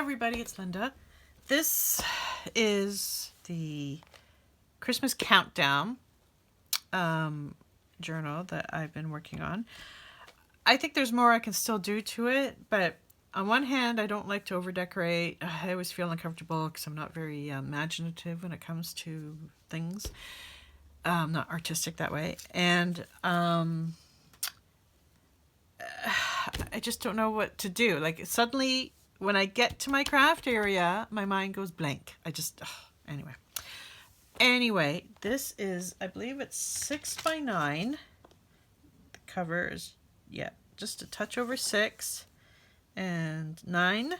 everybody, it's Linda. This is the Christmas countdown journal that I've been working on. I think there's more I can still do to it, but on one hand, I don't like to over-decorate. I always feel uncomfortable because I'm not very imaginative when it comes to things. I'm not artistic that way. And I just don't know what to do. Like, suddenly, when I get to my craft area, my mind goes blank. Anyway, this is, I believe it's 6x9. The cover is, just a touch over 6 and 9.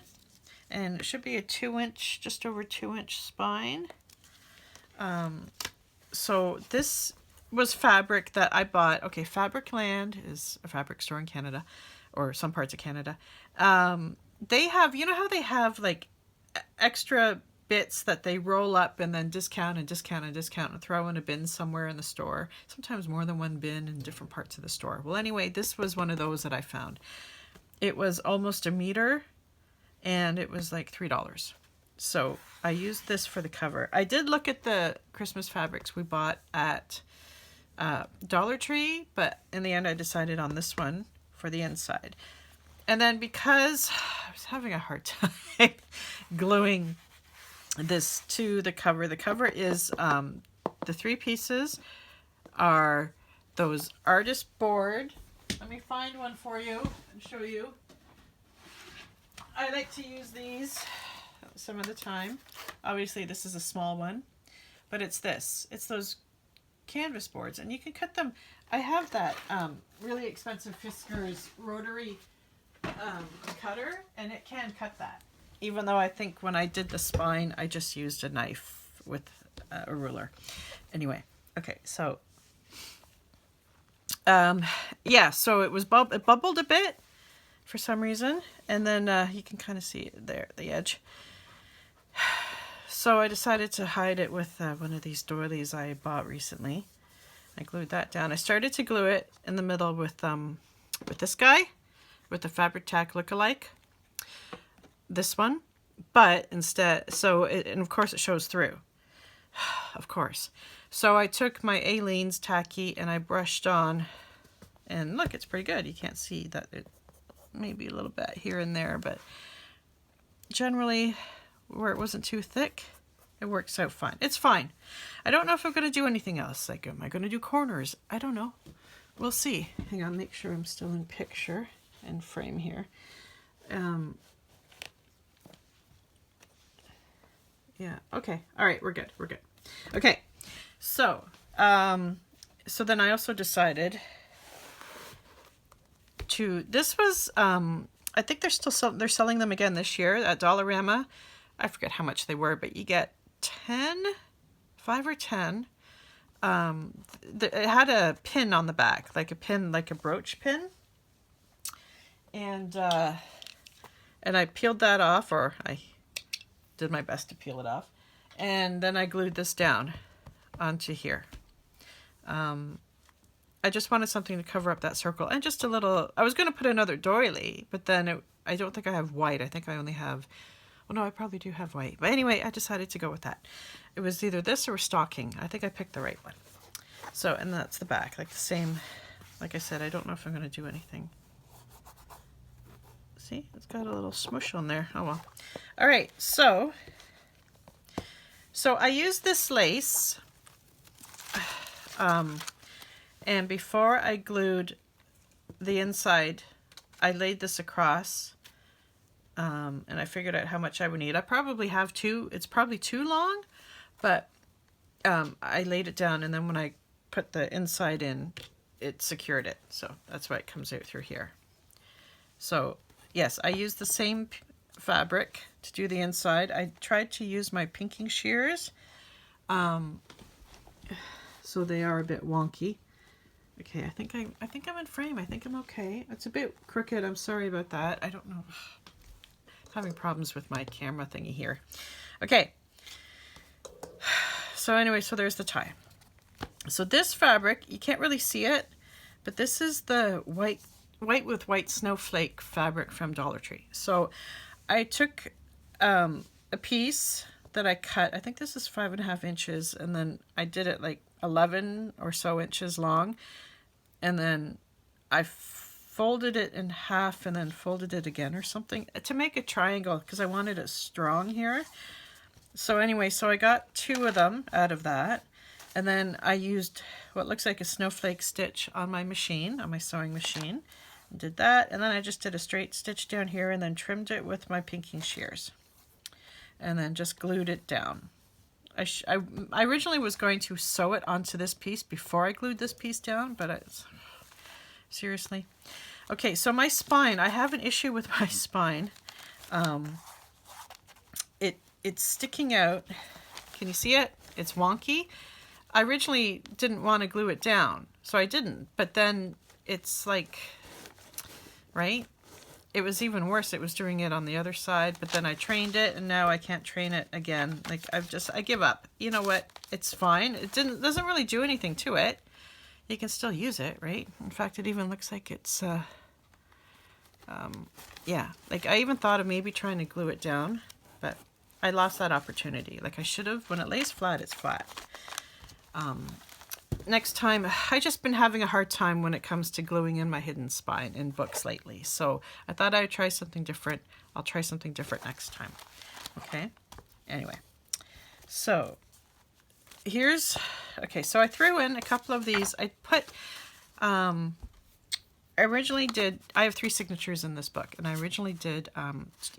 And it should be a 2-inch, just over 2-inch spine. So this was fabric that I bought. Okay, Fabricland is a fabric store in Canada, or some parts of Canada. They have, you know how they have like extra bits that they roll up and then discount and throw in a bin somewhere in the store. Sometimes more than one bin in different parts of the store. Well, anyway, this was one of those that I found. It was almost a meter and it was like $3. So I used this for the cover. I did look at the Christmas fabrics we bought at Dollar Tree, but in the end I decided on this one for the inside. And then because I was having a hard time gluing this to the cover is the 3 pieces are those artist board. Let me find one for you and show you. I like to use these some of the time. Obviously this is a small one, but it's those canvas boards, and you can cut them. I have that really expensive Fiskars rotary cutter, and it can cut that, even though I think when I did the spine I just used a knife with a ruler. Anyway, okay, so so it bubbled a bit for some reason, and then you can kind of see it there at the edge. So I decided to hide it with one of these doilies I bought recently. I glued that down. I started to glue it in the middle with this guy, with the Fabric Tack lookalike. This one, but instead, and of course it shows through. Of course. So I took my Aleene's tacky and I brushed on, and look, it's pretty good. You can't see that it maybe a little bit here and there, but generally where it wasn't too thick, it works out fine. It's fine. I don't know if I'm going to do anything else. Like, am I going to do corners? I don't know. We'll see. Hang on, make sure I'm still in picture and frame here. Yeah, okay. All right, we're good. Okay, so then I also decided this was, I think they're selling them again this year at Dollarama. I forget how much they were, but you get 5 or 10. It had a pin on the back, like a brooch pin. And I peeled that off, or I did my best to peel it off. And then I glued this down onto here. I just wanted something to cover up that circle, and just a little, I was going to put another doily, but then I don't think I have white. I think I only have, well, no, I probably do have white. But anyway, I decided to go with that. It was either this or stocking. I think I picked the right one. So, and that's the back, like the same, like I said, I don't know if I'm going to do anything. See, it's got a little smush on there. Oh well. All right, so I used this lace, and before I glued the inside, I laid this across, and I figured out how much I would need. I probably have 2. It's probably too long, but I laid it down, and then when I put the inside in, it secured it. So that's why it comes out through here. So yes, I used the same fabric to do the inside. I tried to use my pinking shears, so they are a bit wonky. Okay, I think I'm in frame. I think I'm okay. It's a bit crooked. I'm sorry about that. I don't know. I'm having problems with my camera thingy here. Okay. So anyway, so there's the tie. So this fabric, you can't really see it, but this is the white with white snowflake fabric from Dollar Tree. So I took a piece that I cut. I think this is 5.5 inches, and then I did it like 11 or so inches long, and then I folded it in half and then folded it again or something to make a triangle because I wanted it strong here. So anyway, so I got 2 of them out of that, and then I used what looks like a snowflake stitch on my machine, on my sewing machine. Did that, and then I just did a straight stitch down here and then trimmed it with my pinking shears. And then just glued it down. I originally was going to sew it onto this piece before I glued this piece down, but seriously. Okay, so my spine, I have an issue with my spine. It's sticking out. Can you see it? It's wonky. I originally didn't want to glue it down, so I didn't. But then it's like, right? It was even worse. It was doing it on the other side, but then I trained it, and now I can't train it again. Like I give up. You know what? It's fine. It doesn't really do anything to it. You can still use it, right? In fact, it even looks like it's, yeah. Like I even thought of maybe trying to glue it down, but I lost that opportunity. Like I should have. When it lays flat, it's flat. Next time, I just been having a hard time when it comes to gluing in my hidden spine in books lately. So I thought I would try something different. I'll try something different next time. Okay. Anyway, so here's, okay, so I threw in a couple of these. I put, I originally did, I have 3 signatures in this book, and I originally did,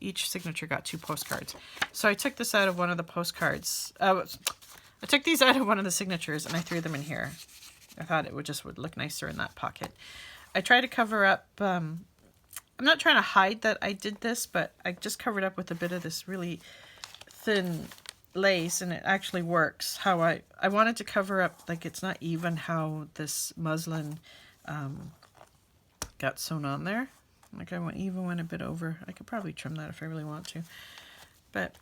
each signature got 2 postcards. So I took this out of one of the postcards. I took these out of one of the signatures and I threw them in here. I thought it would look nicer in that pocket. I tried to cover up, I'm not trying to hide that I did this, but I just covered up with a bit of this really thin lace, and it actually works. How I wanted to cover up, like it's not even how this muslin got sewn on there. Like I even went a bit over. I could probably trim that if I really want to. But,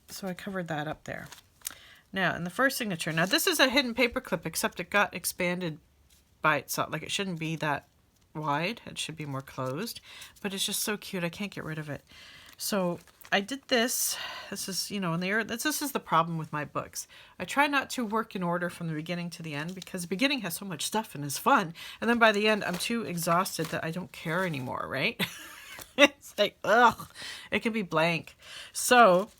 so I covered that up there. Now, in the first signature, now this is a hidden paper clip, except it got expanded by itself. Like it shouldn't be that wide. It should be more closed. But it's just so cute. I can't get rid of it. So I did this. This is, you know, this is the problem with my books. I try not to work in order from the beginning to the end because the beginning has so much stuff and is fun. And then by the end, I'm too exhausted that I don't care anymore, right? It's like, ugh, it can be blank. So,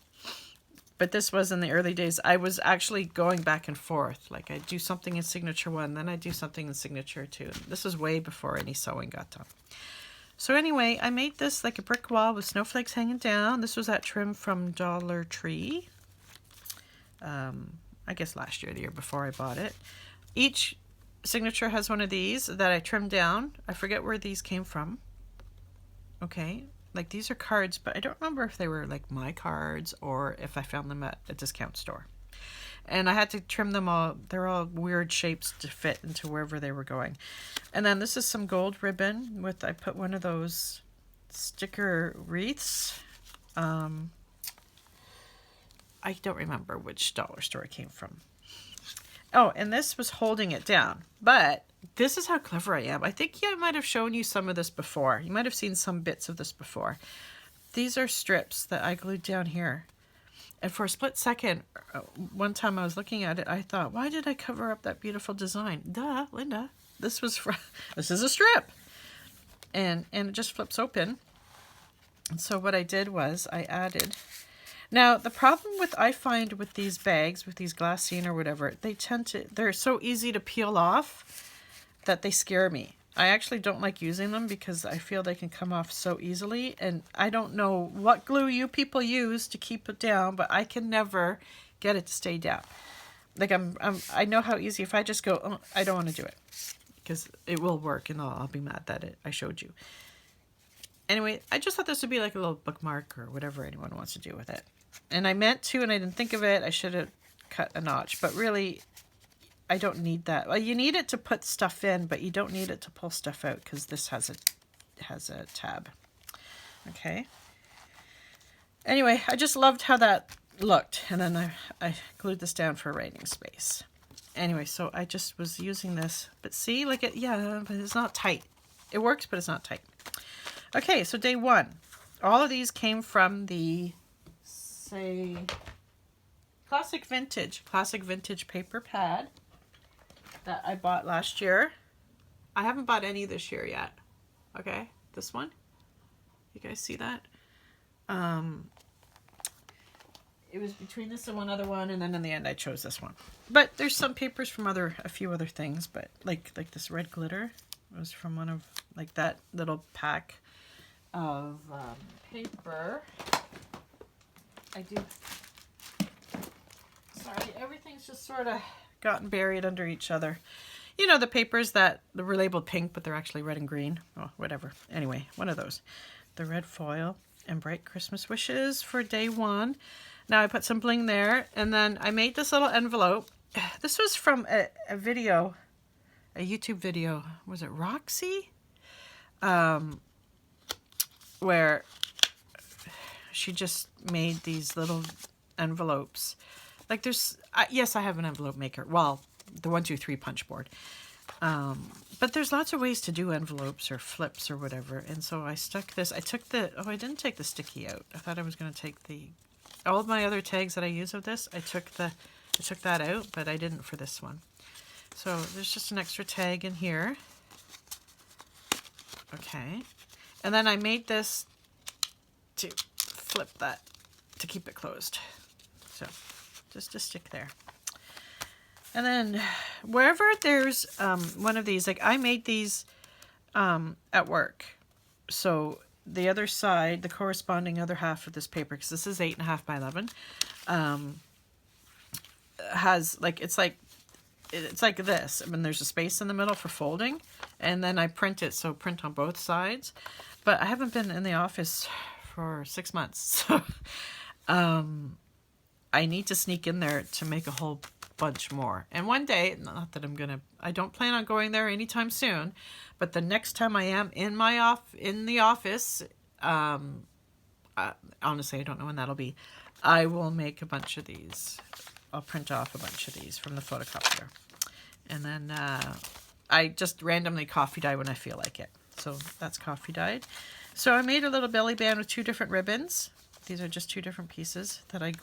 but this was in the early days. I was actually going back and forth. Like I'd do something in signature 1, then I'd do something in signature 2. This was way before any sewing got done. So anyway, I made this like a brick wall with snowflakes hanging down. This was that trim from Dollar Tree. I guess last year, the year before I bought it. Each signature has one of these that I trimmed down. I forget where these came from. Okay. Like these are cards, but I don't remember if they were like my cards or if I found them at a discount store. And I had to trim them all. They're all weird shapes to fit into wherever they were going. And then this is some gold ribbon with, I put one of those sticker wreaths. I don't remember which dollar store it came from. Oh, and this was holding it down. But this is how clever I am. I think I might have shown you some of this before. You might have seen some bits of this before. These are strips that I glued down here. And for a split second, one time I was looking at it, I thought, why did I cover up that beautiful design? Duh, Linda. This is a strip. And it just flips open. And so what I did was I added... Now, the problem I find with these bags, with these glassine or whatever, they're so easy to peel off that they scare me. I actually don't like using them because I feel they can come off so easily. And I don't know what glue you people use to keep it down, but I can never get it to stay down. Like I know how easy, if I just go, oh, I don't want to do it. Because it will work and I'll be mad that I showed you. Anyway, I just thought this would be like a little bookmark or whatever anyone wants to do with it. And I meant to, and I didn't think of it. I should have cut a notch. But really, I don't need that. Well, you need it to put stuff in, but you don't need it to pull stuff out because this has a tab. Okay. Anyway, I just loved how that looked. And then I glued this down for writing space. Anyway, so I just was using this. But see, like but it's not tight. It works, but it's not tight. Okay, so day 1. All of these came from the It's a classic vintage paper pad that I bought last year. I haven't bought any this year yet. Okay, this one. You guys see that? It was between this and one other one, and then in the end I chose this one. But there's some papers from a few other things, but like this red glitter was from one of like that little pack of paper. I do. Sorry, everything's just sort of gotten buried under each other. You know, the papers that were labeled pink, but they're actually red and green. Oh, whatever. Anyway, one of those. The red foil and bright Christmas wishes for day one. Now I put some bling there, and then I made this little envelope. This was from a video, a YouTube video. Was it Roxy? Where she just made these little envelopes. Like there's, yes, I have an envelope maker. Well, the 1, 2, 3 punch board. But there's lots of ways to do envelopes or flips or whatever. And so I stuck this, I didn't take the sticky out. I thought I was going to take all of my other tags that I use of this, I took that out, but I didn't for this one. So there's just an extra tag in here. Okay. And then I made this to flip that to keep it closed. So just to stick there. And then wherever there's one of these, like I made these at work. So the other side, the corresponding other half of this paper, because this is 8.5 by 11, has like, it's like this. I mean, there's a space in the middle for folding, and then I print it, so print on both sides. But I haven't been in the office for 6 months, so I need to sneak in there to make a whole bunch more. And one day, not that I don't plan on going there anytime soon, but the next time I am in the office, honestly, I don't know when that'll be, I will make a bunch of these. I'll print off a bunch of these from the photocopier. And then I just randomly coffee dye when I feel like it. So that's coffee dyed. So I made a little belly band with 2 different ribbons. These are just 2 different pieces that I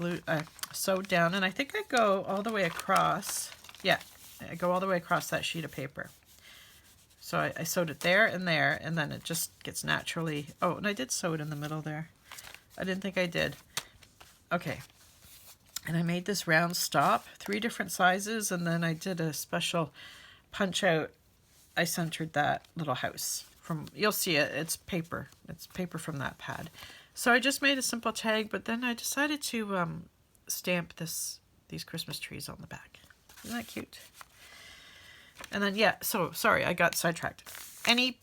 sewed down. And I think I go all the way across. Yeah, I go all the way across that sheet of paper. So I sewed it there, and then it just gets naturally... Oh, and I did sew it in the middle there. I didn't think I did. Okay. And I made this round stop, 3 different sizes, and then I did a special punch out. I centered that little house. You'll see it, it's paper. It's paper from that pad. So I just made a simple tag, but then I decided to stamp these Christmas trees on the back. Isn't that cute? And then, yeah, so sorry, I got sidetracked. Any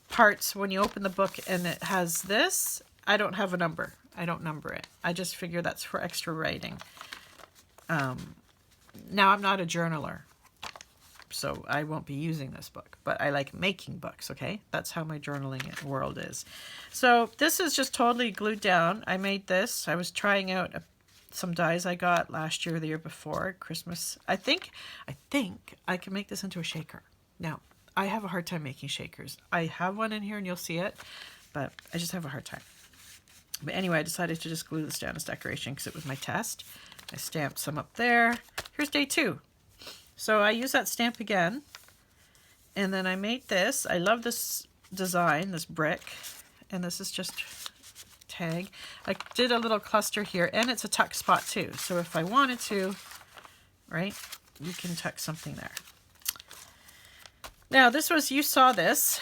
parts when you open the book and it has this, I don't have a number. I don't number it. I just figure that's for extra writing. Now, I'm not a journaler, so I won't be using this book, but I like making books, okay? That's how my journaling world is. So this is just totally glued down. I made this. I was trying out some dies I got last year or the year before, Christmas. I think I can make this into a shaker. Now, I have a hard time making shakers. I have one in here and you'll see it, but I just have a hard time. But anyway, I decided to just glue this down as decoration because it was my test. I stamped some up there. Here's day 2. So I used that stamp again. And then I made this. I love this design, this brick. And this is just tag. I did a little cluster here, and it's a tuck spot too. So if I wanted to, right, you can tuck something there. Now you saw this.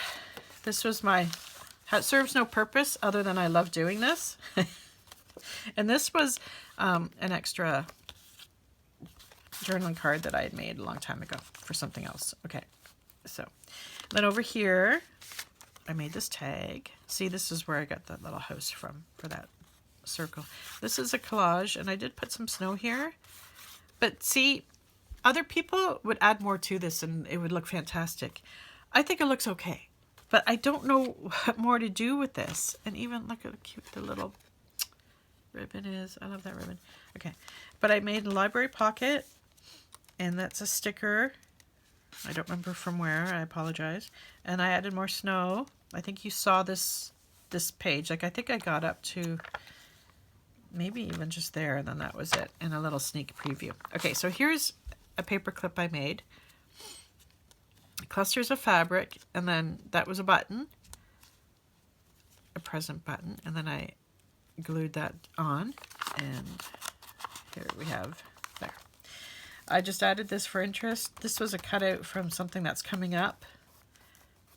This was it serves no purpose other than I love doing this. And this was an extra journaling card that I had made a long time ago for something else. Okay, so then over here, I made this tag. See, this is where I got that little house from for that circle. This is a collage, and I did put some snow here. But see, other people would add more to this, and it would look fantastic. I think it looks okay. But I don't know what more to do with this. And even look at how cute the little ribbon is. I love that ribbon. Okay. But I made a library pocket. And that's a sticker. I don't remember from where. I apologize. And I added more snow. I think you saw this page. Like, I think I got up to maybe even just there, and then that was it, and a little sneak preview. Okay, so here's a paper clip I made. Clusters of fabric, and then that was a button, a present button, and then I glued that on, and here we have there. I just added this for interest. This was a cutout from something that's coming up,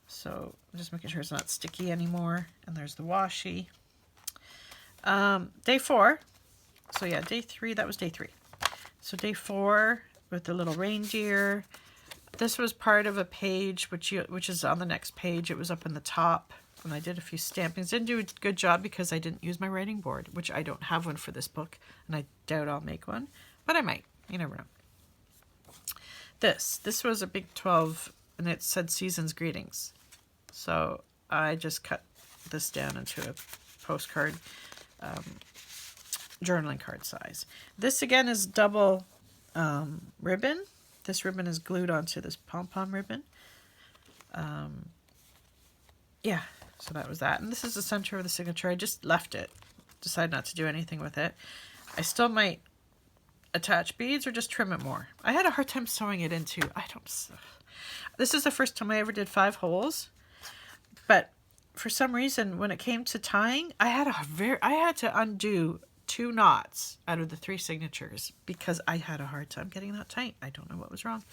so I'm just making sure it's not sticky anymore. And there's the washi. Day 4, so yeah, day 3, that was day 3. So day 4 with the little reindeer. This was part of a page, which is on the next page. It was up in the top, and I did a few stampings. Didn't do a good job because I didn't use my writing board, which I don't have one for this book, and I doubt I'll make one, but I might. You never know. This was a big 12, and it said Season's Greetings. So I just cut this down into a postcard journaling card size. This again is double ribbon. This ribbon is glued onto this pom-pom ribbon. Yeah, so that was that. And this is the center of the signature. I just left it. Decided not to do anything with it. I still might attach beads or just trim it more. I had a hard time sewing it into. This is the first time I ever did 5 holes. But for some reason, when it came to tying, I had to undo 2 knots out of the 3 signatures because I had a hard time getting that tight. I don't know what was wrong.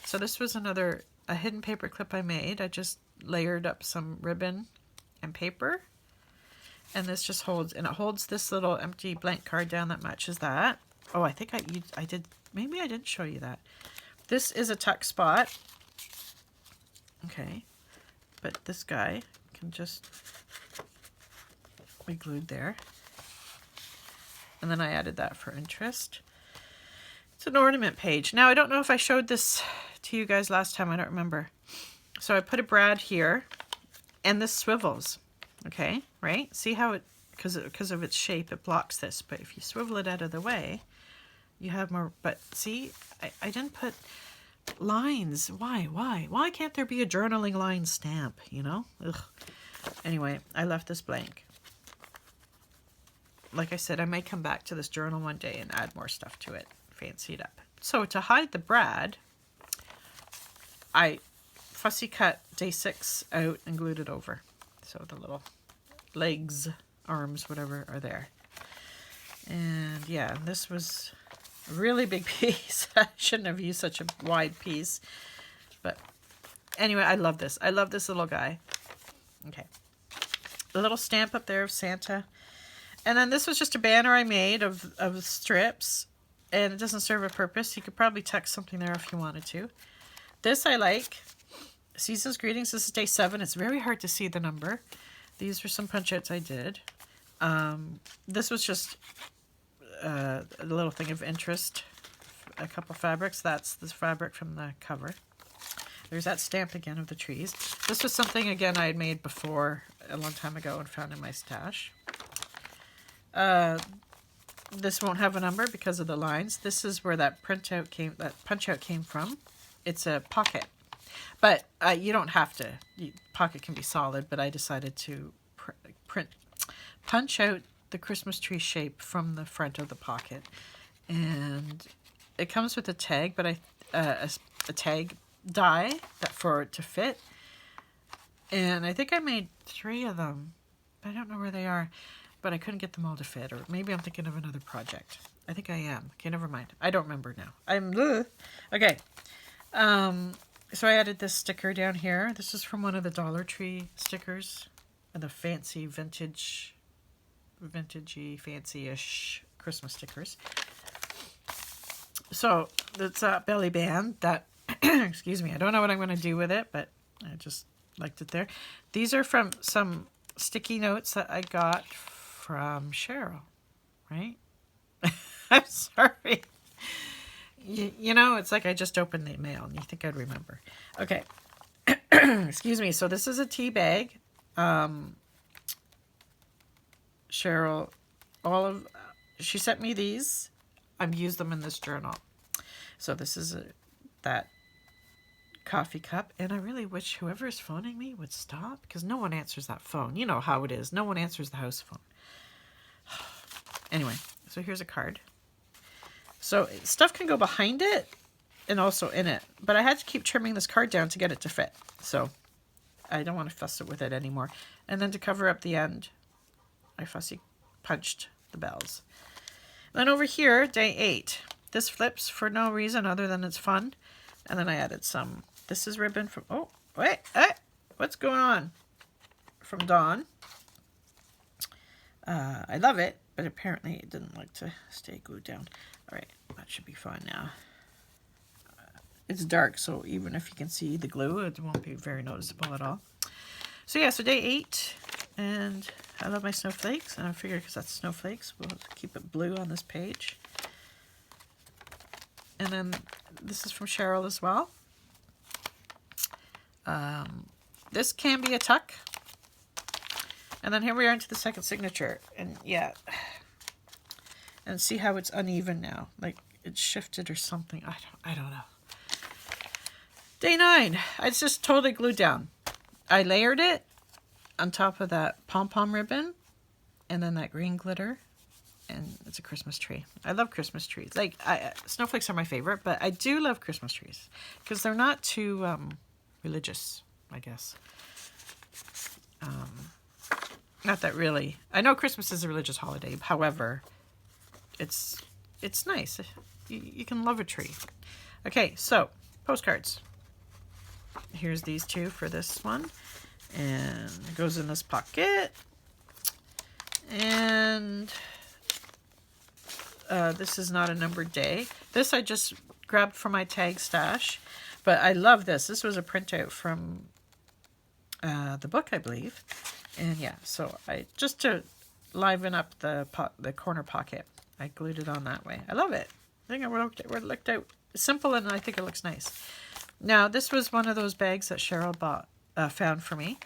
So this was a hidden paper clip I made. I just layered up some ribbon and paper, and this just holds, and it holds this little empty blank card down that matches that. Oh, I think I did, maybe I didn't show you that. This is a tuck spot. Okay, but this guy can just be glued there. And then I added that for interest. It's an ornament page. Now, I don't know if I showed this to you guys last time. I don't remember. So I put a brad here, and this swivels. Okay, right? See how it, because of its shape, it blocks this. But if you swivel it out of the way, you have more. But see, I didn't put lines. Why can't there be a journaling line stamp, you know? Ugh. Anyway, I left this blank. Like I said, I may come back to this journal one day and add more stuff to it, fancy it up. So to hide the brad, I fussy cut day 6 out and glued it over. So the little legs, arms, whatever are there. And yeah, this was a really big piece. I shouldn't have used such a wide piece. But anyway, I love this. I love this little guy. Okay. A little stamp up there of Santa. And then this was just a banner I made of strips. And it doesn't serve a purpose. You could probably tuck something there if you wanted to. This I like. Season's Greetings. This is day 7. It's very hard to see the number. These were some punch outs I did. This was just a little thing of interest. A couple fabrics. That's this fabric from the cover. There's that stamp again of the trees. This was something, again, I had made before a long time ago and found in my stash. This won't have a number because of the lines. This is where that punch out came from. It's a pocket. But you don't have to. Pocket can be solid, but I decided to punch out the Christmas tree shape from the front of the pocket. And it comes with a tag, but a tag die for it to fit. And I think I made 3 of them. I don't know where they are, but I couldn't get them all to fit. Or maybe I'm thinking of another project. I think I am. Okay, never mind. I don't remember now. Okay. So I added this sticker down here. This is from one of the Dollar Tree stickers. And the fancy vintagey, fancy-ish Christmas stickers. So that's a belly band that, excuse me, I don't know what I'm going to do with it, but I just liked it there. These are from some sticky notes that I got from Cheryl, right? I'm sorry. You know, it's like I just opened the mail and you think I'd remember. Okay. Excuse me. So this is a tea bag. Cheryl, she sent me these. I've used them in this journal. So this is that coffee cup. And I really wish whoever is phoning me would stop because no one answers that phone. You know how it is. No one answers the house phone. Anyway, so here's a card. So stuff can go behind it and also in it. But I had to keep trimming this card down to get it to fit. So I don't want to fuss it with it anymore. And then to cover up the end, I fussy punched the bells. Then over here, day 8. This flips for no reason other than it's fun. And then I added some. This is ribbon from... Oh, wait. What's going on? From Dawn. I love it, but apparently it didn't like to stay glued down. All right, that should be fine now. It's dark, so even if you can see the glue, it won't be very noticeable at all. So yeah, so day 8, and I love my snowflakes, and I figured because that's snowflakes, we'll keep it blue on this page. And then this is from Cheryl as well. This can be a tuck. And then here we are into the second signature. And yeah, and see how it's uneven now. Like it's shifted or something. I don't know. Day 9. It's just totally glued down. I layered it on top of that pom-pom ribbon. And then that green glitter. And it's a Christmas tree. I love Christmas trees. Like, snowflakes are my favorite, but I do love Christmas trees. Because they're not too religious, I guess. Not that really. I know Christmas is a religious holiday. However, it's nice. You can love a tree. Okay, so, postcards. Here's these 2 for this one. And it goes in this pocket. And... this is not a numbered day. This I just grabbed from my tag stash. But I love this. This was a printout from the book, I believe. And yeah, so I just to liven up the corner pocket, I glued it on that way. I love it. I think it looked out simple, and I think it looks nice. Now, this was one of those bags that Cheryl found for me,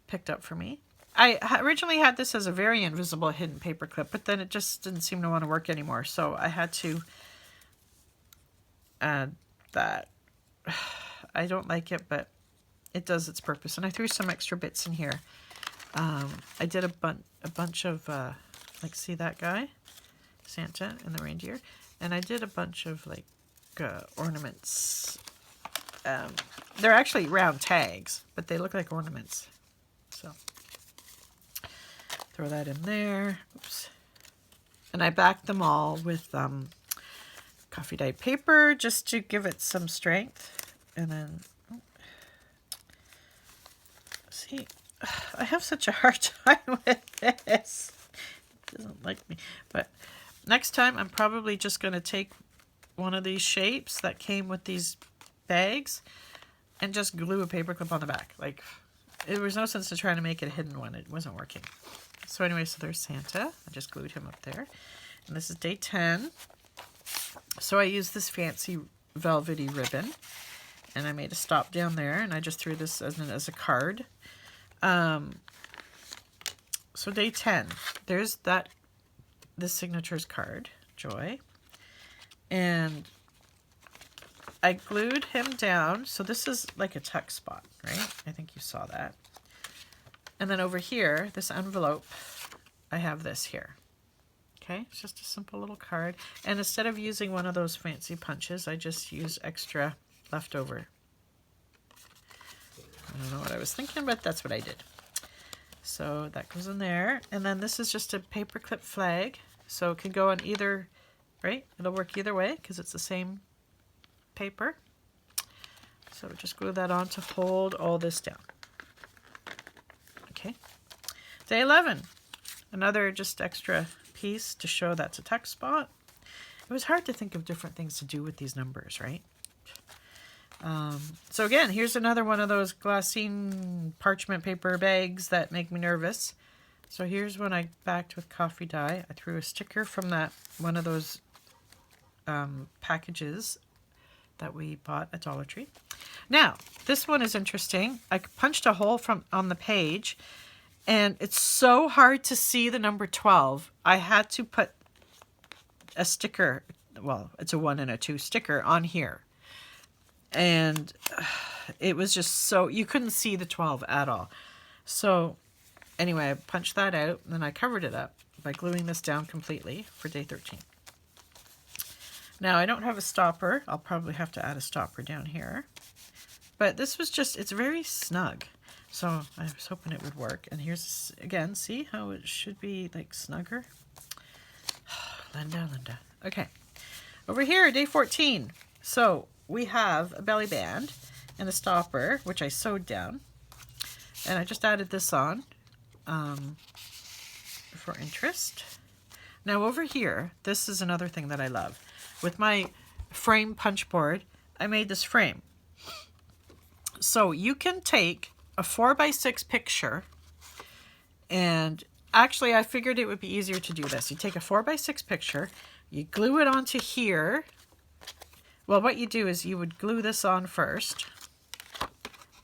picked up for me. I originally had this as a very invisible hidden paper clip, but then it just didn't seem to want to work anymore. So I had to add that. I don't like it, but it does its purpose. And I threw some extra bits in here. I did a bunch of, like, see that guy? Santa and the reindeer. And I did a bunch of, like, ornaments. They're actually round tags, but they look like ornaments. So... throw that in there. Oops. And I backed them all with coffee dyed paper just to give it some strength. And then, see, I have such a hard time with this. It doesn't like me. But next time I'm probably just going to take one of these shapes that came with these bags and just glue a paper clip on the back. Like, there was no sense in trying to make it a hidden one. It wasn't working. So anyway, so there's Santa. I just glued him up there. And this is day 10. So I used this fancy velvety ribbon. And I made a stop down there. And I just threw this as a card. So day 10. There's this signature's card. Joy. And I glued him down. So this is like a tuck spot, right? I think you saw that. And then over here, this envelope, I have this here. Okay, it's just a simple little card. And instead of using one of those fancy punches, I just use extra leftover. I don't know what I was thinking, but that's what I did. So that goes in there. And then this is just a paperclip flag. So it can go on either, right? It'll work either way because it's the same paper. So just glue that on to hold all this down. Okay. Day 11. Another just extra piece to show that's a tuck spot. It was hard to think of different things to do with these numbers, right? So again, here's another one of those glassine parchment paper bags that make me nervous. So here's one I backed with coffee dye. I threw a sticker from that one of those packages that we bought at Dollar Tree. Now, this one is interesting. I punched a hole on the page, and it's so hard to see the number 12. I had to put a sticker, well, it's a 1 and a 2 sticker on here. And it was just so, you couldn't see the 12 at all. So anyway, I punched that out, and then I covered it up by gluing this down completely for day 13. Now I don't have a stopper. I'll probably have to add a stopper down here. But this was just, it's very snug. So I was hoping it would work. And here's, again, see how it should be like snugger? Linda. Okay. Over here, day 14. So we have a belly band and a stopper, which I sewed down. And I just added this on for interest. Now over here, this is another thing that I love. With my frame punch board, I made this frame. So you can take a 4x6 picture, and actually I figured it would be easier to do this. You take a 4x6 picture, you glue it onto here. Well, what you do is you would glue this on first.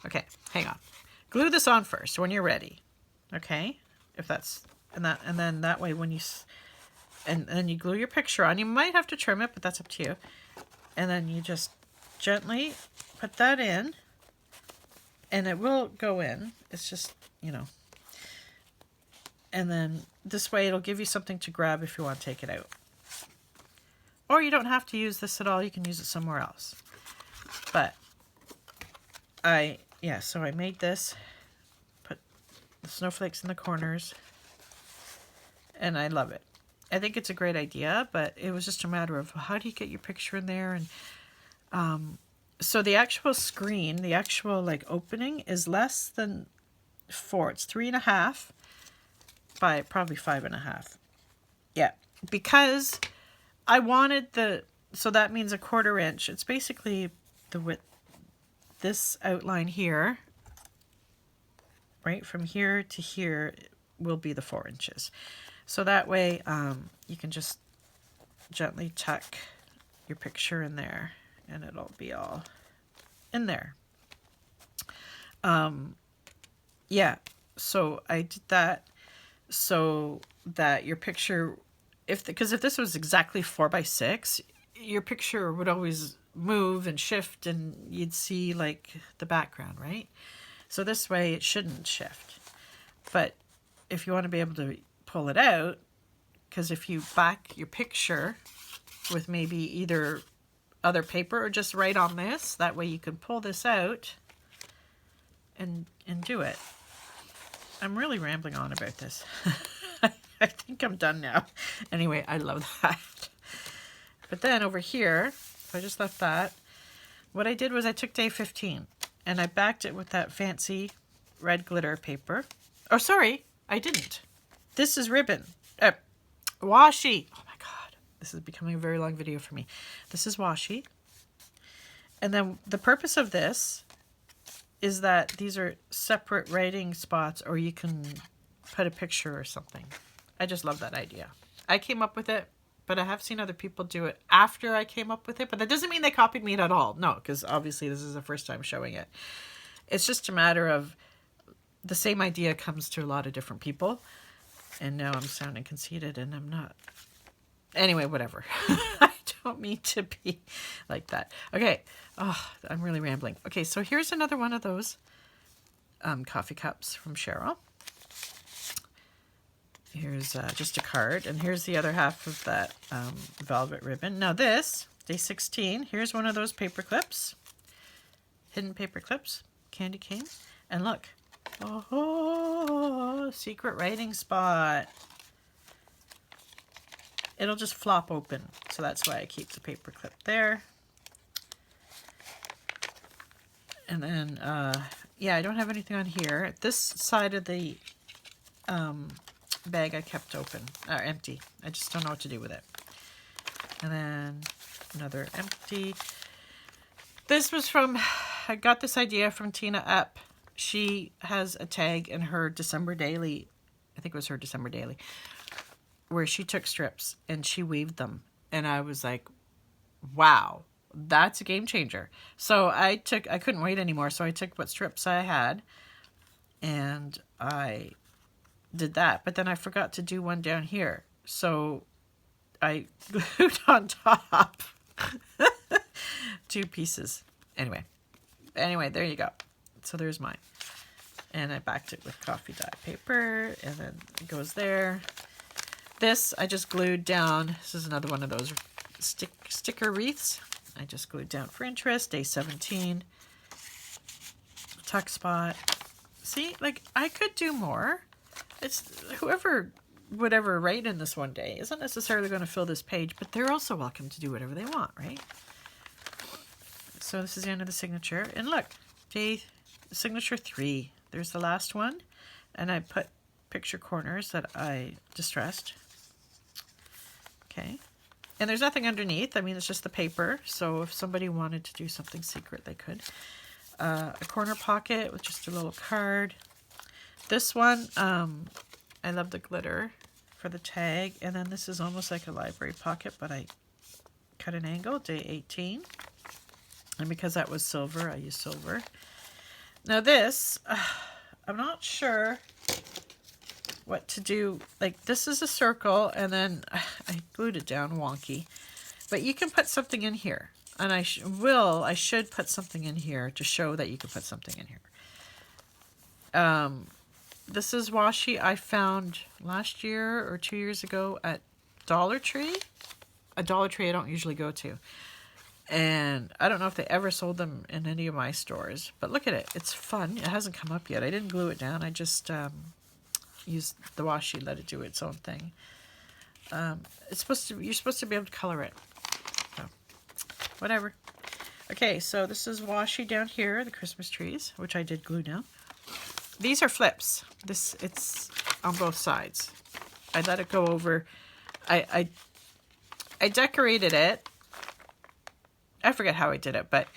Okay, hang on. Glue this on first when you're ready. Okay, if that's, and then that way when you, and then you glue your picture on. You might have to trim it, but that's up to you. And then you just gently put that in. And it will go in. It's just, you know. And then this way it'll give you something to grab if you want to take it out. Or you don't have to use this at all. You can use it somewhere else. But so I made this. Put the snowflakes in the corners. And I love it. I think it's a great idea, but it was just a matter of how do you get your picture in there? And so the actual screen, the actual like opening is less than 4. It's 3.5 by probably 5.5. Yeah, because I wanted so that means 1/4 inch. It's basically the width, this outline here, right from here to here will be the 4 inches. So that way you can just gently tuck your picture in there. And it'll be all in there. Yeah, so I did that so that your picture, because if this was exactly 4x6, your picture would always move and shift and you'd see like the background, right? So this way it shouldn't shift. But if you want to be able to pull it out, because if you back your picture with maybe either other paper or just right on this, that way you can pull this out and do it. I'm really rambling on about this. I think I'm done now. Anyway, I love that. But then over here, so I just left that. What I did was I took day 15 and I backed it with that fancy red glitter paper. Oh, sorry, I didn't. This is ribbon. Washi. Oh my God. This is becoming a very long video for me. This is washi. And then the purpose of this is that these are separate writing spots, or you can put a picture or something. I just love that idea. I came up with it, but I have seen other people do it after I came up with it. But that doesn't mean they copied me at all. No, because obviously this is the first time showing it. It's just a matter of the same idea comes to a lot of different people. And now I'm sounding conceited and I'm not. Anyway, whatever. I don't mean to be like that. Okay. Oh, I'm really rambling. Okay, so here's another one of those coffee cups from Cheryl. Here's just a card. And here's the other half of that velvet ribbon. Now this, day 16, here's one of those paper clips. Hidden paper clips. Candy cane. And look. Oh, secret writing spot. It'll just flop open. So that's why I keep the paper clip there. And then, yeah, I don't have anything on here. This side of the bag I kept open, or empty. I just don't know what to do with it. And then another empty. This was from, I got this idea from Tina Epp. She has a tag in her December daily, I think it was her December daily, where she took strips and she weaved them. And I was like, wow, that's a game changer. So I couldn't wait anymore. So I took what strips I had and I did that. But then I forgot to do one down here. So I glued on top 2 pieces. Anyway, there you go. So there's mine. And I backed it with coffee dye paper, and then it goes there. This I just glued down. This is another one of those sticker wreaths. I just glued down for interest. Day 17. Tuck spot. See, like, I could do more. It's whoever would ever write in this one day isn't necessarily going to fill this page, but they're also welcome to do whatever they want, right? So this is the end of the signature. And look, signature 3. There's the last one. And I put picture corners that I distressed. Okay. And there's nothing underneath. I mean, it's just the paper. So if somebody wanted to do something secret, they could. A corner pocket with just a little card. This one, I love the glitter for the tag. And then this is almost like a library pocket, but I cut an angle, day 18. And because that was silver, I used silver. Now this, I'm not sure what to do. Like, this is a circle, and then I glued it down wonky. But you can put something in here. And I should put something in here to show that you can put something in here. This is washi I found last year or 2 years ago at Dollar Tree. A Dollar Tree I don't usually go to. And I don't know if they ever sold them in any of my stores. But look at it. It's fun. It hasn't come up yet. I didn't glue it down. I just used the washi, let it do its own thing. You're supposed to be able to color it. So, whatever. Okay, so this is washi down here, the Christmas trees, which I did glue down. These are flips. It's on both sides. I let it go over. I decorated it. I forget how I did it, but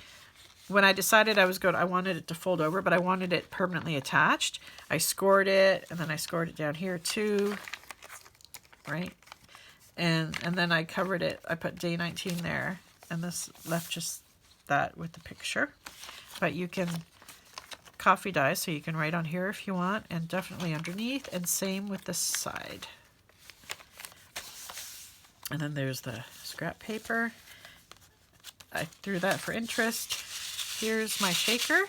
when I decided I wanted it to fold over, but I wanted it permanently attached. I scored it, and then I scored it down here too, right? And then I covered it. I put day 19 there, and this left just that with the picture. But you can coffee dye, so you can write on here if you want, and definitely underneath, and same with this side. And then there's the scrap paper. I threw that for interest. Here's my shaker.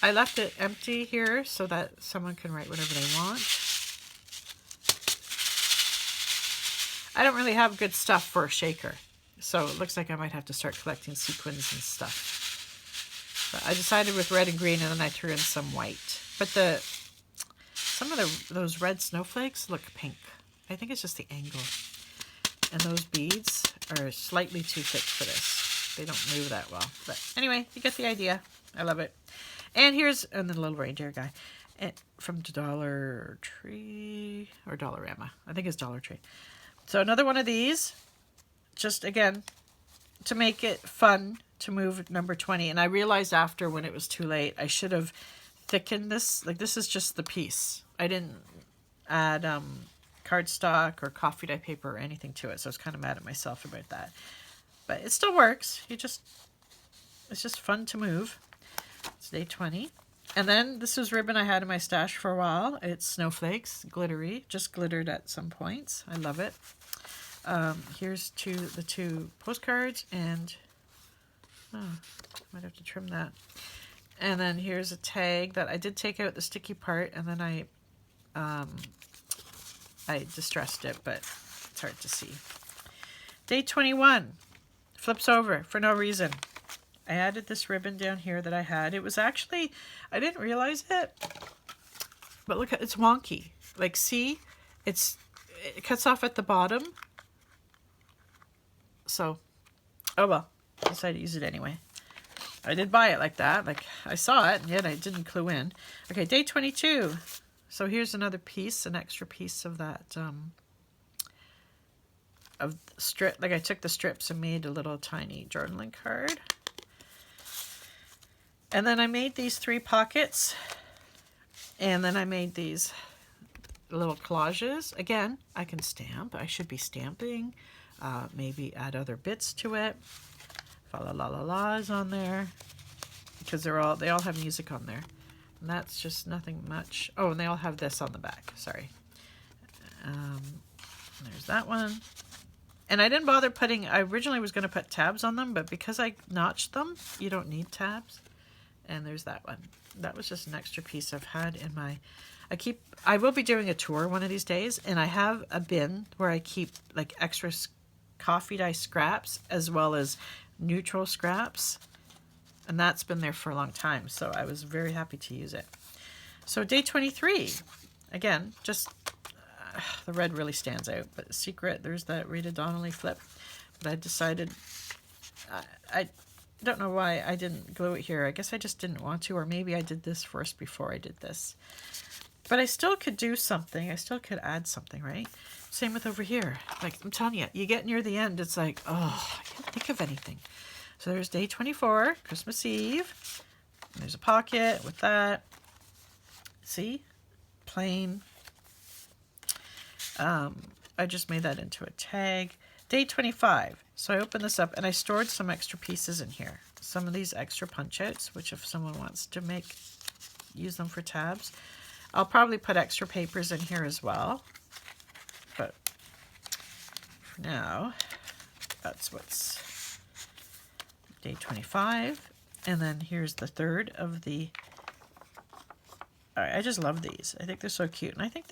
I left it empty here so that someone can write whatever they want. I don't really have good stuff for a shaker, so it looks like I might have to start collecting sequins and stuff. But I decided with red and green, and then I threw in some white. But some of those red snowflakes look pink. I think it's just the angle. And those beads are slightly too thick for this. They don't move that well. But anyway, you get the idea. I love it. And here's the Little Reindeer guy from Dollar Tree or Dollarama. I think it's Dollar Tree. So another one of these. Just, again, to make it fun to move number 20. And I realized after when it was too late, I should have thickened this. Like, this is just the piece. I didn't add cardstock or coffee dye paper or anything to it, so I was kind of mad at myself about that. But it still works. It's just fun to move. It's day 20. And then this is ribbon I had in my stash for a while. It's snowflakes, glittery, just glittered at some points. I love it. Here's the two postcards, and might have to trim that. And then here's a tag that I did take out the sticky part, and then I distressed it, but it's hard to see. Day 21. Flips over for no reason. I added this ribbon down here that I had. It was actually, I didn't realize it, but look, it's wonky. Like, see, it cuts off at the bottom. So, oh well, I decided to use it anyway. I did buy it like that. Like, I saw it, and yet I didn't clue in. Okay, day 22. So here's another piece, an extra piece of that, of strip. Like, I took the strips and made a little tiny journaling card. And then I made these 3 pockets. And then I made these little collages. Again, I can stamp. I should be stamping. Maybe add other bits to it. Fa la la la la is on there. Because they all have music on there. And that's just nothing much. Oh, and they all have this on the back. Sorry. There's that one. And I didn't bother putting, I originally was going to put tabs on them, but because I notched them, you don't need tabs. And there's that one. That was just an extra piece I've had in my, I will be doing a tour one of these days, and I have a bin where I keep like extra coffee dye scraps as well as neutral scraps. And that's been there for a long time, so I was very happy to use it. So day 23, again, just the red really stands out. But secret, there's that Rita Donnelly flip. But I decided, I don't know why I didn't glue it here. I guess I just didn't want to, or maybe I did this first before I did this. But I still could do something. I still could add something, right? Same with over here. Like, I'm telling you, you get near the end, it's like, oh, I can't think of anything. So there's day 24, Christmas Eve. And there's a pocket with that. See? Plain. I just made that into a tag. Day 25. So I opened this up and I stored some extra pieces in here. Some of these extra punch outs, which if someone wants to use them for tabs. I'll probably put extra papers in here as well. But for now, that's what's day 25. And then here's the third of the... All right, I just love these. I think they're so cute. And I think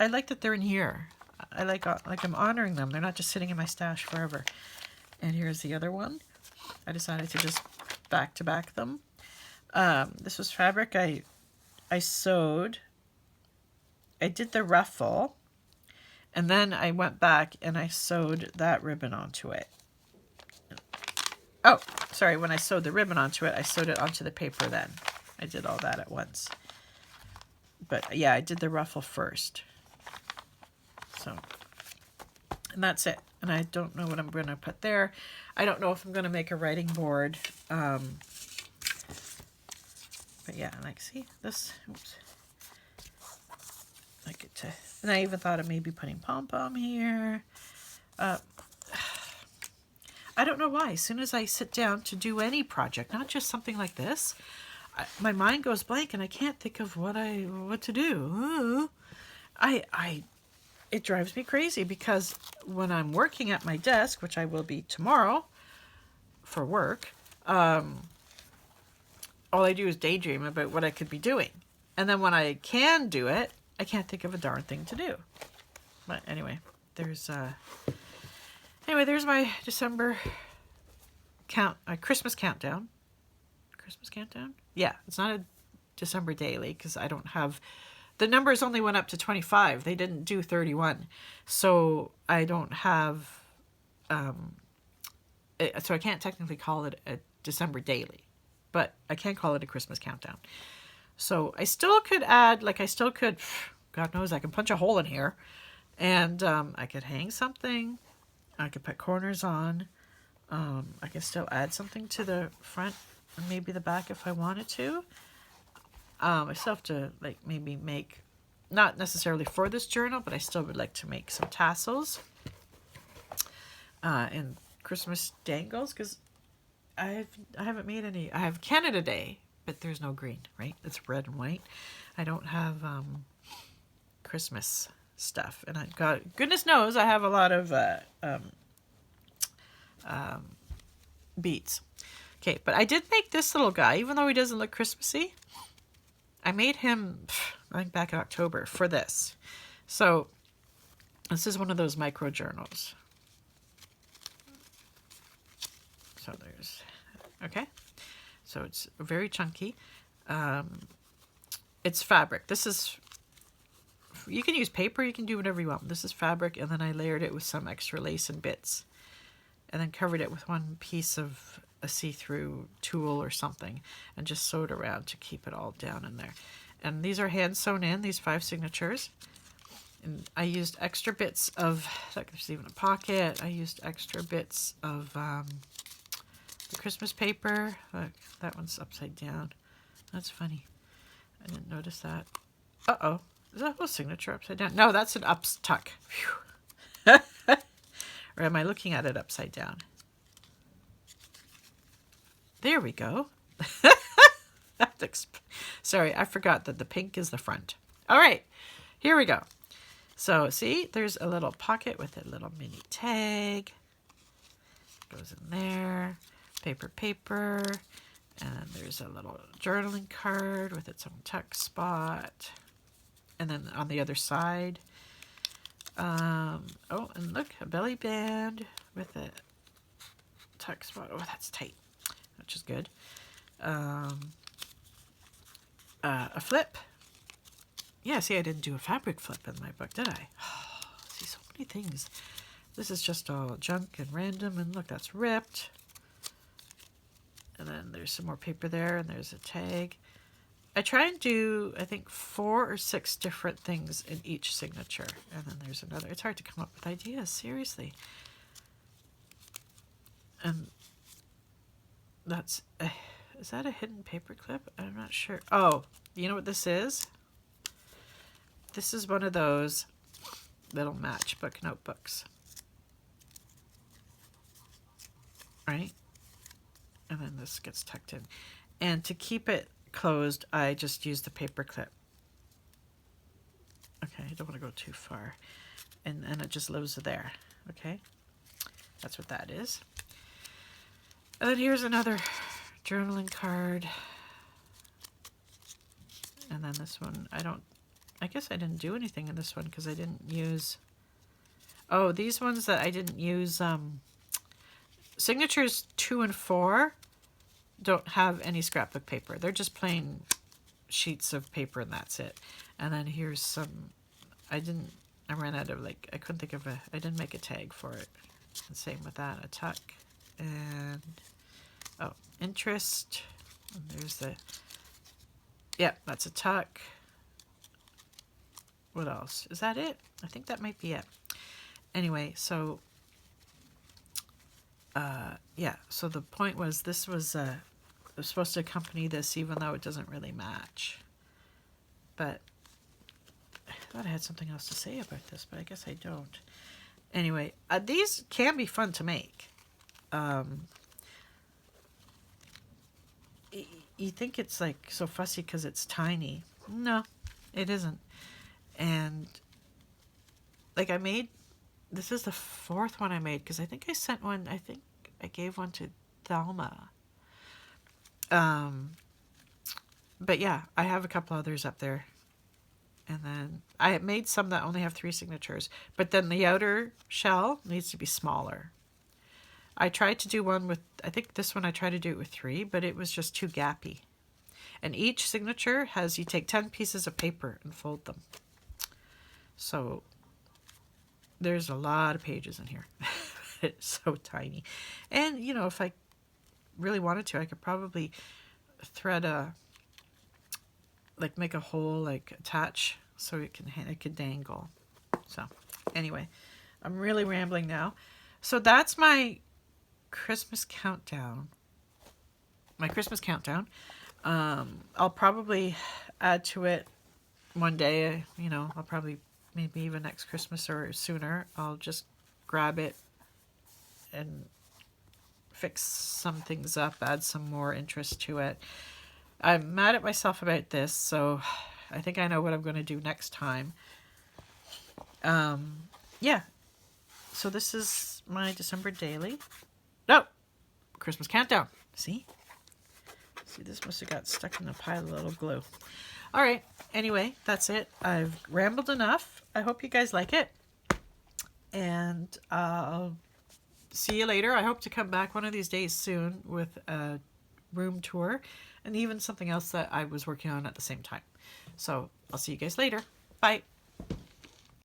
I like that they're in here. I like I'm honoring them. They're not just sitting in my stash forever. And here's the other one. I decided to just back-to-back them. This was fabric I sewed. I did the ruffle. And then I went back and I sewed that ribbon onto it. Oh, sorry, when I sewed the ribbon onto it, I sewed it onto the paper then. I did all that at once. But yeah, I did the ruffle first. So, and that's it. And I don't know what I'm going to put there. I don't know if I'm going to make a writing board. But yeah, like, see, this, oops. I get to, and I even thought of maybe putting pom-pom here. I don't know why. As soon as I sit down to do any project, not just something like this, my mind goes blank and I can't think of what to do. It drives me crazy because when I'm working at my desk, which I will be tomorrow for work, all I do is daydream about what I could be doing. And then when I can do it, I can't think of a darn thing to do. But anyway, there's my December Christmas countdown. Christmas countdown? Yeah, it's not a December daily because I don't have... The numbers only went up to 25. They didn't do 31. So I don't have... so I can't technically call it a December daily. But I can call it a Christmas countdown. So I still could add... God knows, I can punch a hole in here. And I could hang something. I could put corners on. I can still add something to the front and maybe the back if I wanted to. I still have to maybe make, not necessarily for this journal, but I still would like to make some tassels and Christmas dangles because I haven't made any. I have Canada Day, but there's no green, right? It's red and white. I don't have Christmas stuff, and goodness knows I have a lot of beads. Okay, but I did make this little guy, even though he doesn't look Christmassy. I made him, I think back in October for this. So this is one of those micro journals. So there's, okay. So it's very chunky. It's fabric. This is, you can use paper, you can do whatever you want. This is fabric, and then I layered it with some extra lace and bits. And then covered it with one piece of a see-through tool or something and just sewed around to keep it all down in there. And these are hand sewn in, these 5 signatures. And I used extra bits of, like there's even a pocket, I used extra bits of the Christmas paper. Look, that one's upside down. That's funny. I didn't notice that. Uh-oh. Is that whole signature upside down? No, that's an tuck. Or am I looking at it upside down? There we go. Sorry, I forgot that the pink is the front. All right, here we go. So see, there's a little pocket with a little mini tag. Goes in there. Paper. And then there's a little journaling card with its own tuck spot. And then on the other side, oh, and look, a belly band with a tuck spot. Oh, that's tight, which is good. A flip. Yeah, see, I didn't do a fabric flip in my book, did I? See, so many things. This is just all junk and random, and look, that's ripped. And then there's some more paper there, and there's a tag. I try and do, I think, 4 or 6 different things in each signature. And then there's another. It's hard to come up with ideas, seriously. And that's, is that a hidden paper clip? I'm not sure. Oh, you know what this is? This is one of those little matchbook notebooks. Right? And then this gets tucked in. And to keep it closed, I just use the paper clip. Okay, I don't want to go too far. And it just lives there. Okay? That's what that is. And then here's another journaling card. And then this one, I guess I didn't do anything in this one because I didn't use, oh, these ones that I didn't use, signatures 2 and 4 don't have any scrapbook paper. They're just plain sheets of paper and that's it. And then here's some, I ran out of, I couldn't think of I didn't make a tag for it. And same with that, a tuck. And, oh, interest. And there's the, yeah, that's a tuck. What else? Is that it? I think that might be it. Anyway, so, yeah, so the point was this was supposed to accompany this even though it doesn't really match. But I thought I had something else to say about this, but I guess I don't. Anyway, these can be fun to make. You think it's so fussy because it's tiny. No, it isn't. And I made, this is the 4th one I made because I think I sent one, I think I gave one to Thelma. But yeah, I have a couple others up there. And then I made some that only have 3 signatures, but then the outer shell needs to be smaller. I tried to do one with, I think this one I tried to do it with 3, but it was just too gappy. And each signature has, you take 10 pieces of paper and fold them. So there's a lot of pages in here. It's so tiny. And, if I really wanted to, I could probably thread make a hole, attach so it could dangle. So anyway, I'm really rambling now. So that's my Christmas countdown. I'll probably add to it one day, I'll probably maybe even next Christmas or sooner. I'll just grab it and fix some things up, add some more interest to it. I'm mad at myself about this, so I think I know what I'm going to do next time. Yeah. So this is my December daily. No! Christmas countdown. See, this must have got stuck in a pile of little glue. All right. Anyway, that's it. I've rambled enough. I hope you guys like it. And I'll see you later. I hope to come back one of these days soon with a room tour and even something else that I was working on at the same time. So I'll see you guys later. Bye.